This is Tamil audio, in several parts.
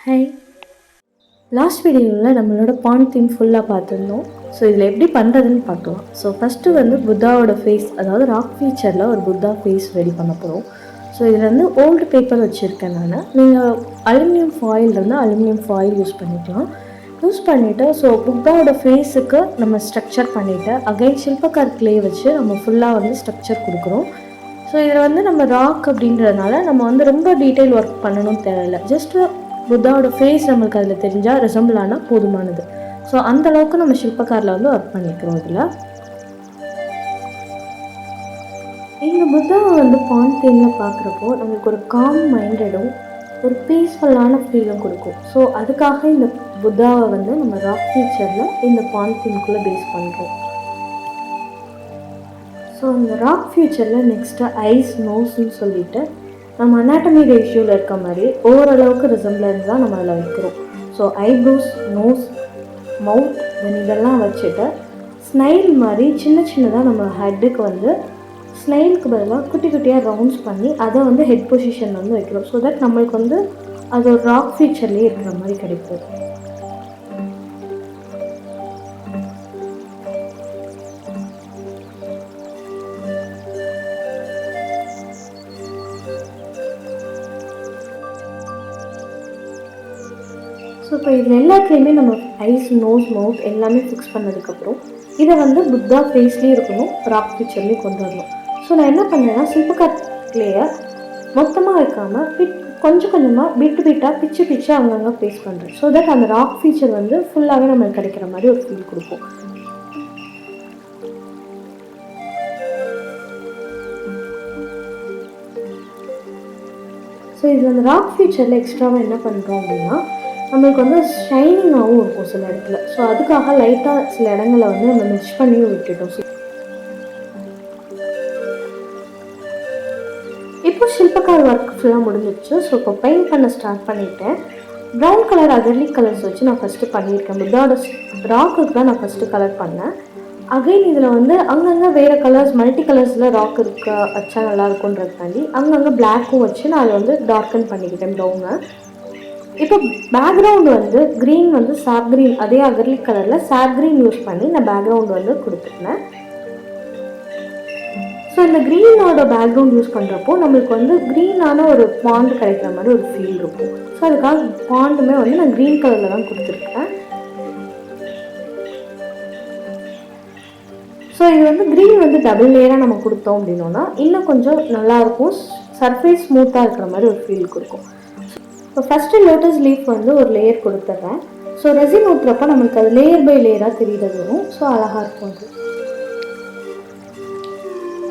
ஹாய். லாஸ்ட் வீடியோவில் நம்மளோட பாண்ட் தீம் ஃபுல்லாக பார்த்துருந்தோம். ஸோ இதில் எப்படி பண்ணுறதுன்னு பார்க்கலாம். ஸோ ஃபஸ்ட்டு வந்து புத்தாவோட ஃபேஸ், அதாவது ராக் ஃபீச்சரில் ஒரு புத்தா ஃபேஸ் ரெடி பண்ண போகிறோம். ஸோ இதில் வந்து ஓல்டு பேப்பர் வச்சுருக்கேன் நான். நீங்கள் அலுமினியம் ஃபாயில் இருந்தால் அலுமினியம் ஃபாயில் யூஸ் பண்ணிக்கலாம். யூஸ் பண்ணிவிட்டு ஸோ புத்தாவோட ஃபேஸுக்கு நம்ம ஸ்ட்ரக்சர் பண்ணிவிட்டு அகைன் சில்பக்கார் கிளே வச்சு நம்ம ஃபுல்லாக வந்து ஸ்ட்ரக்சர் கொடுக்குறோம். ஸோ இதில் வந்து நம்ம ராக் அப்படின்றதுனால நம்ம வந்து ரொம்ப டீட்டெயில் ஒர்க் பண்ணணும்னு தேவையில்லை. ஜஸ்ட்டு புத்தாவோட ஃபேஸ் நம்மளுக்கு அதில் தெரிஞ்சால் ரிசம்பிள் ஆனால் போதுமானது. ஸோ அந்தளவுக்கு நம்ம சில்பக்காரில் வந்து ஒர்க் பண்ணிக்கிறோம். இதில் இந்த புத்தாவை வந்து பாண்ட் தீமில் பார்க்குறப்போ நம்மளுக்கு ஒரு காம் மைண்டடும் ஒரு பீஸ்ஃபுல்லான ஃபீலும் கொடுக்கும். ஸோ அதுக்காக இந்த புத்தாவை வந்து நம்ம ராக் ஃபீச்சரில் இந்த பாண்ட் தீமுக்குள்ளே பேஸ் பண்ணுறோம். ஸோ இந்த ராக் ஃபியூச்சரில் நெக்ஸ்ட்டு ஐஸ் நோஸ்ன்னு சொல்லிட்டு நம்ம அனாட்டமி ரேஷியோவில் இருக்க மாதிரி ஓரளவுக்கு ரிசம்பிளன்ஸ் தான் நம்ம அதில் வைக்கிறோம். ஸோ ஐப்ரோஸ், நோஸ், மவுத் இதெல்லாம் வச்சுட்டு ஸ்னைல் மாதிரி சின்ன சின்னதாக நம்ம ஹெட்டுக்கு வந்து ஸ்னைலுக்கு பதிலாக குட்டி குட்டியாக ரவுண்ட்ஸ் பண்ணி அதை வந்து ஹெட் பொசிஷன் வந்து வைக்கிறோம். ஸோ தட் நம்மளுக்கு வந்து அது ஒரு ராக் ஃபீச்சர்லேயே இருக்கிற மாதிரி கிடைக்கும். ஸோ இப்போ இதில் எல்லாத்துலேயுமே நம்ம ஐஸ், நோஸ், மவுத் எல்லாமே ஃபிக்ஸ் பண்ணதுக்கப்புறம் இதை வந்து புத்தா ஃபேஸ்லேயும் இருக்கணும், ராக் ஃபீச்சர்லேயும் கொண்டு வரணும். ஸோ நான் என்ன பண்ணேன்னா சில்பக்கார் கிளேயை மொத்தமாக வைக்காமல் கொஞ்சம் கொஞ்சமாக பிட்டாக பிச்சு அங்கங்கே பேஸ் பண்ணுறேன். ஸோ தட் அந்த ராக் ஃபீச்சர் வந்து ஃபுல்லாகவே நம்மளுக்கு கிடைக்கிற மாதிரி ஒரு ஃபீல் கொடுக்கும். ஸோ இதில் அந்த ராக் ஃபீச்சரில் எக்ஸ்ட்ராவாக என்ன பண்ணுறோம் அப்படின்னா நம்மளுக்கு வந்து ஷைனிங்காகவும் இருக்கும் சில இடத்துல. ஸோ அதுக்காக லைட்டாக சில இடங்களை வந்து நம்ம மிக்ஸ் பண்ணியும் விட்டுட்டோம். இப்போ சில்பக்கார் ஒர்க் ஃபுல்லாக முடிஞ்சிடுச்சு. ஸோ இப்போ பெயிண்ட் பண்ண ஸ்டார்ட் பண்ணிவிட்டேன். ப்ரௌன் கலர் அகர்லிக் கலர்ஸ் வச்சு நான் ஃபஸ்ட்டு பண்ணியிருக்கேன். புத்தாவோட ராக்குக்கு தான் நான் ஃபஸ்ட்டு கலர் பண்ணேன். அகைன் இதில் வந்து அங்கங்கே வேறு கலர்ஸ், மல்டி கலர்ஸில் ராக் இருக்க வச்சா நல்லாயிருக்குன்றதுக்காண்டி அங்கங்கே பிளாக்கும் வச்சு நான் அதை வந்து டார்க்கன் பண்ணிக்கிட்டேன் ப்ரௌனை. இப்போ பேக்ரவுண்ட் வந்து க்ரீன் வந்து சாப் க்ரீன், அதே அகர்லிக் கலரில் சாப் க்ரீன் யூஸ் பண்ணி நான் பேக்ரவுண்ட் வந்து கொடுத்துருந்தேன். ஸோ இந்த க்ரீனோட பேக்ரவுண்ட் யூஸ் பண்ணுறப்போ நம்மளுக்கு வந்து க்ரீனான ஒரு பாண்ட் கிடைக்கிற மாதிரி ஒரு ஃபீல் இருக்கும். ஸோ அதுக்காக பாண்டுமே வந்து நான் க்ரீன் கலரில் தான் கொடுத்துருக்கேன். ஸோ இது வந்து க்ரீன் வந்து டபுள் லேயராக நம்ம கொடுத்தோம் அப்படின்னோன்னா இன்னும் கொஞ்சம் நல்லாயிருக்கும், சர்ஃபேஸ் ஸ்மூத்தாக இருக்கிற மாதிரி ஒரு ஃபீல் கொடுக்கும். இப்போ ஃபஸ்ட்டு லோட்டஸ் லீஃப் வந்து ஒரு லேயர் கொடுத்துட்றேன். ஸோ ரெசின் ஊற்றுறப்போ நம்மளுக்கு அது லேயர் பை லேயராக தெரியுறது வரும். ஸோ அழகாக இருக்கும் அது.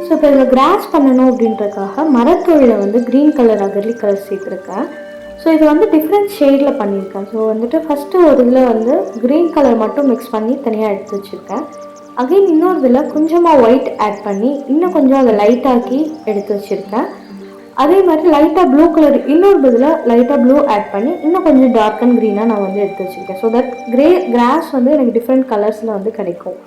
ஸோ இப்போ இதில் கிராஸ் பண்ணணும் அப்படின்றதுக்காக மரத்தொழில் வந்து க்ரீன் கலர் அகர்லிக் கலர் சேர்த்துருக்கேன். ஸோ இது வந்து டிஃப்ரெண்ட் ஷேடில் பண்ணியிருக்கேன். ஸோ வந்துட்டு ஃபஸ்ட்டு ஒரு இதில் வந்து க்ரீன் கலர் மட்டும் மிக்ஸ் பண்ணி தனியாக எடுத்து வச்சுருக்கேன். அகைன் இன்னொரு இதில் கொஞ்சமாக ஒயிட் ஆட் பண்ணி இன்னும் கொஞ்சம் அதை லைட்டாக்கி எடுத்து வச்சுருக்கேன். அதே மாதிரி லைட்டாக ப்ளூ கலர் இன்னொரு பதில் லைட்டாக ப்ளூ ஆட் பண்ணி இன்னும் கொஞ்சம் டார்க் அண்ட் க்ரீனாக நான் வந்து எடுத்து வச்சுருக்கேன். ஸோ தட் கிராஸ் வந்து எனக்கு டிஃப்ரெண்ட் கலர்ஸில் வந்து கிடைக்கும்.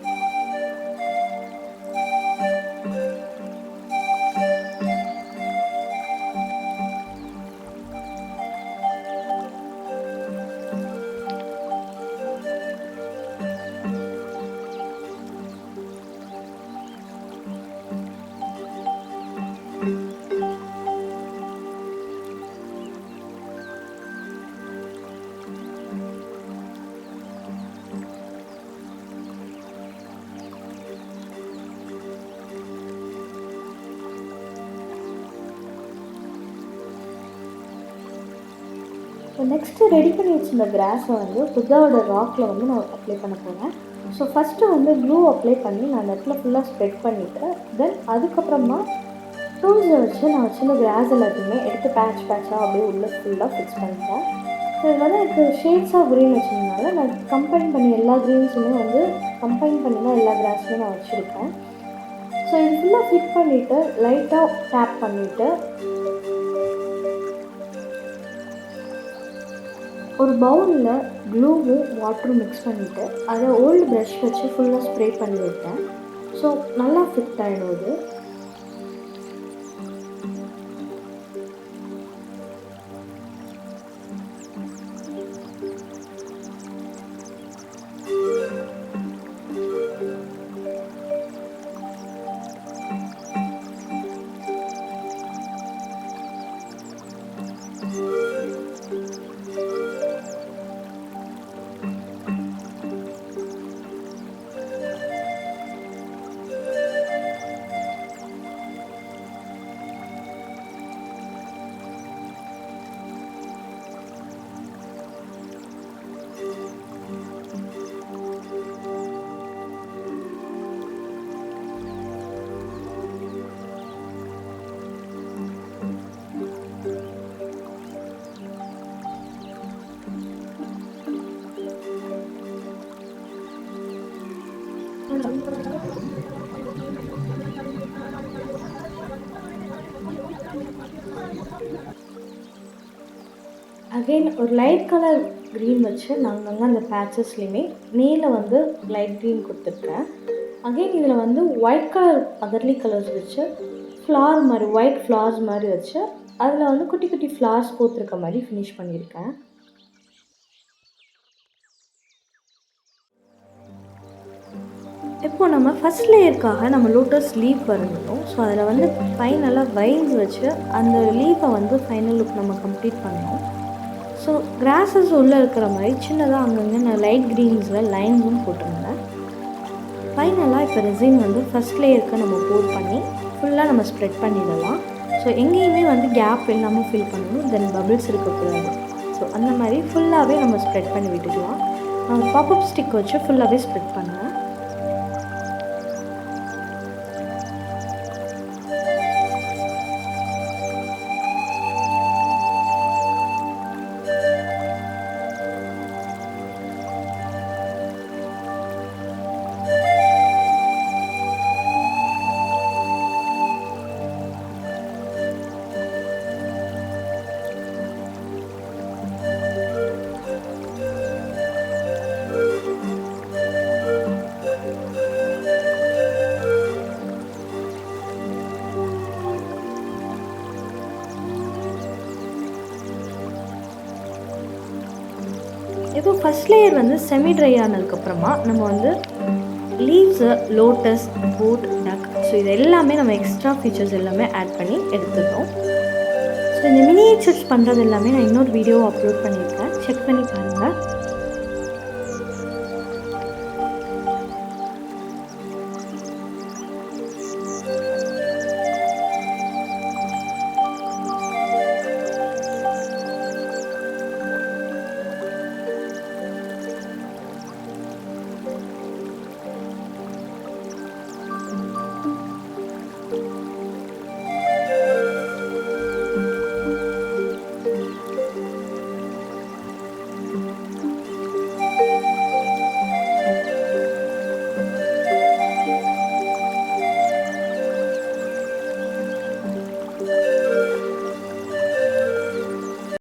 ஸோ நெக்ஸ்ட்டு ரெடி பண்ணி வச்சுருந்த கிராஸை வந்து புத்தாவோட ராக்கில் வந்து நான் அப்ளை பண்ண போகிறேன். ஸோ ஃபஸ்ட்டு வந்து க்ளூ அப்ளை பண்ணி நான் அந்த இடத்துல ஃபுல்லாக ஸ்ப்ரெட் பண்ணிவிட்டு தென் அதுக்கப்புறமா டூல்ஸை வச்சு நான் வச்சுருந்த கிராஸ் எல்லாத்தையுமே எடுத்து பேட்சாக அப்படியே உள்ளே ஃபுல்லாக ஃபிக்ஸ் பண்ணிட்டேன். ஸோ இது வந்து எனக்கு ஷேட்ஸ் ஆஃப் க்ரீன் வச்சுருந்தனால நான் கம்பைன் பண்ணி எல்லா க்ரீன்ஸுமே வந்து கம்பைன் பண்ணி தான் எல்லா கிராஸுமே நான் வச்சுருக்கேன். ஸோ இது ஃபுல்லாக ஃபிட் பண்ணிவிட்டு லைட்டாக டேப் பண்ணிவிட்டு ஒரு பவுலில் க்ளூவும் வாட்டரும் மிக்ஸ் பண்ணிவிட்டு அதை ஓல்டு ப்ரஷ் வச்சு ஃபுல்லாக ஸ்ப்ரே பண்ணி விட்டேன். ஸோ நல்லா ஃபிட் ஆகிடும் அது. அகைன் ஒரு லைட் கலர் க்ரீன் வச்சு நாங்கள் அந்த பேச்சஸ்லேயுமே மேலே வந்து லைட் க்ரீன் கொடுத்துருக்கேன். அகைன் இதில் வந்து ஒயிட் கலர் அகர்லி கலர்ஸ் வச்சு ஃப்ளார் மாதிரி ஒயிட் ஃப்ளார்ஸ் மாதிரி வச்சு அதில் வந்து குட்டி குட்டி ஃப்ளார்ஸ் போட்டிருக்க மாதிரி ஃபினிஷ் பண்ணியிருக்கேன். இப்போ நம்ம ஃபஸ்ட் லேயருக்காக நம்ம லோட்டஸ் லீஃப் வரைஞ்சிட்டோம். ஸோ அதில் வந்து ஃபைனலாக வைன்ஸ் வச்சு அந்த லீஃபை வந்து ஃபைனல் லுக் நம்ம கம்ப்ளீட் பண்ணோம். ஸோ கிராஸஸ் உள்ளே இருக்கிற மாதிரி சின்னதாக அங்கங்கே நான் லைட் க்ரீன்ஸில் லைன்ஸும் போட்டிருந்தேன். ஃபைனலாக இப்போ ரெசின் வந்து ஃபஸ்ட் லேயருக்கு நம்ம போர் பண்ணி ஃபுல்லாக நம்ம ஸ்ப்ரெட் பண்ணிடலாம். ஸோ எங்கேயுமே வந்து கேப் இல்லாமல் ஃபில் பண்ணணும், தென் பபிள்ஸ் இருக்கக்கூடாது. ஸோ அந்த மாதிரி ஃபுல்லாகவே நம்ம ஸ்ப்ரெட் பண்ணி விட்டுக்கலாம். நான் பாப்அப் ஸ்டிக் வச்சு ஃபுல்லாகவே ஸ்ப்ரெட் பண்ணேன். இப்போ ஃபஸ்ட் லேயர் வந்து செமி ட்ரை ஆனதுக்கப்புறமா நம்ம வந்து லீவ்ஸு, லோட்டஸ், போட், டக், ஸோ இது எல்லாமே நம்ம எக்ஸ்ட்ரா ஃபீச்சர்ஸ் எல்லாமே ஆட் பண்ணி எடுத்துட்டோம். ஸோ இந்த மினியேச்சர்ஸ் பண்ணுறது எல்லாமே நான் இன்னொரு வீடியோ அப்லோட் பண்ணியிருக்கேன், செக் பண்ணி பாருங்கள்.